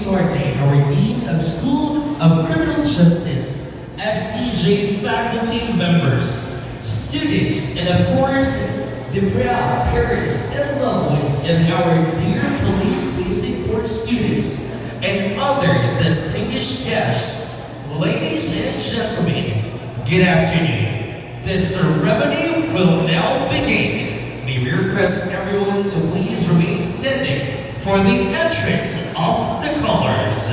Sorte, our Dean of School of Criminal Justice, SCJ faculty members, students, and of course, the proud parents and loved ones of our dear Police Basic Course students, and other distinguished guests. Ladies and gentlemen, good afternoon. The ceremony will now begin. May we request everyone to please remain standing for the entrance of the colors.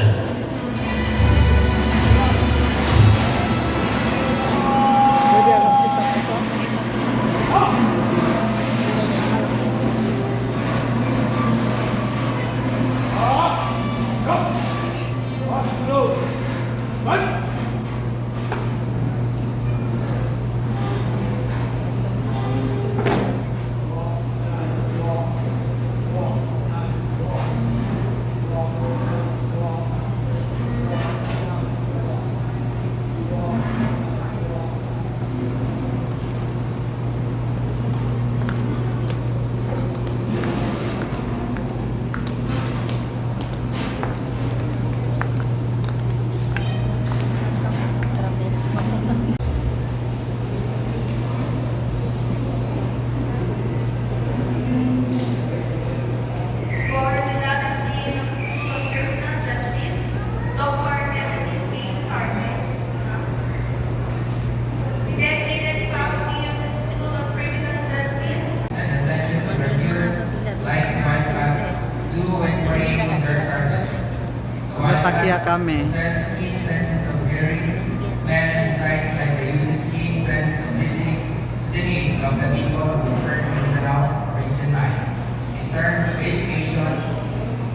Takya kami. Possess keen senses of hearing, smell, and sight like the uses keen sense of listening to the needs of the people of the certain Mindanao Region 9. In terms of education,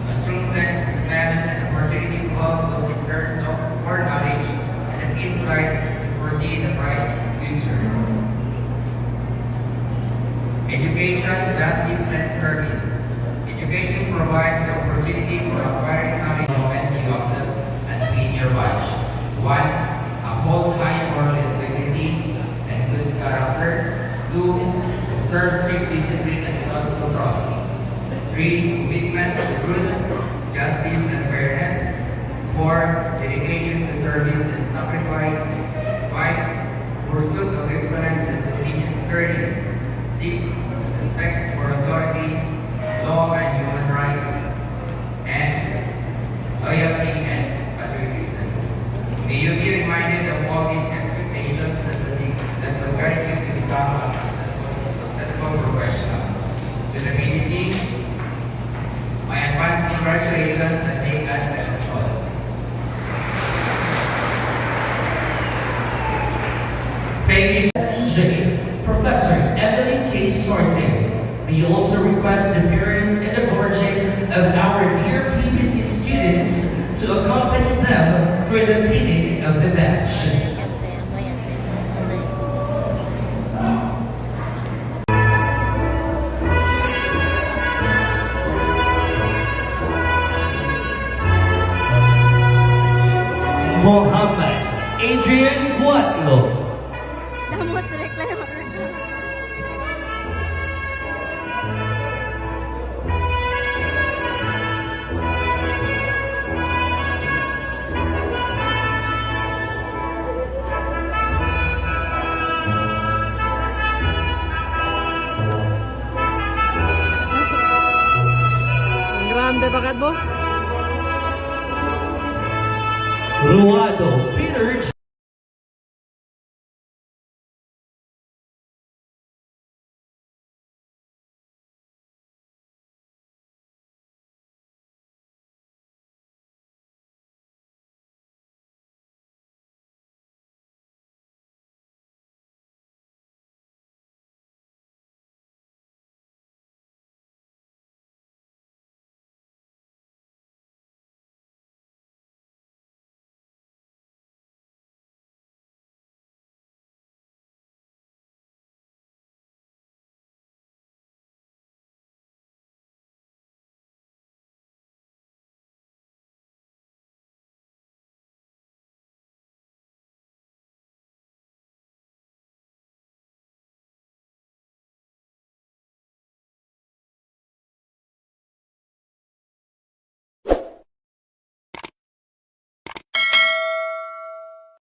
a strong sense of smell and opportunity to help those in thirst for knowledge and an insight to foresee the bright future. Education, justice, and service. Education provides the opportunity for acquiring knowledge and Joseph and in your watch. 1. Uphold high moral integrity and good character. 2. Observe strict discipline and self-control. 3. Commitment to truth, justice, and fairness. 4. Dedication to service and sacrifice. 5. Pursuit of excellence and continuous learning. 6. Respect for authority, law and human rights, and loyalty and patriotism. May you be reminded of all these expectations that will guide you to become a successful professionals. To the PDC, my advance congratulations and may God bless us all. Thank you, CJ, Professor Emily K. Sorte. We also request the parents and the guardian of our dear PBC students to accompany them for the pinning of the badge. Mohammed Adrian Guatlo. Damos reklamo. Grande bakit mo? Ruado Peter J.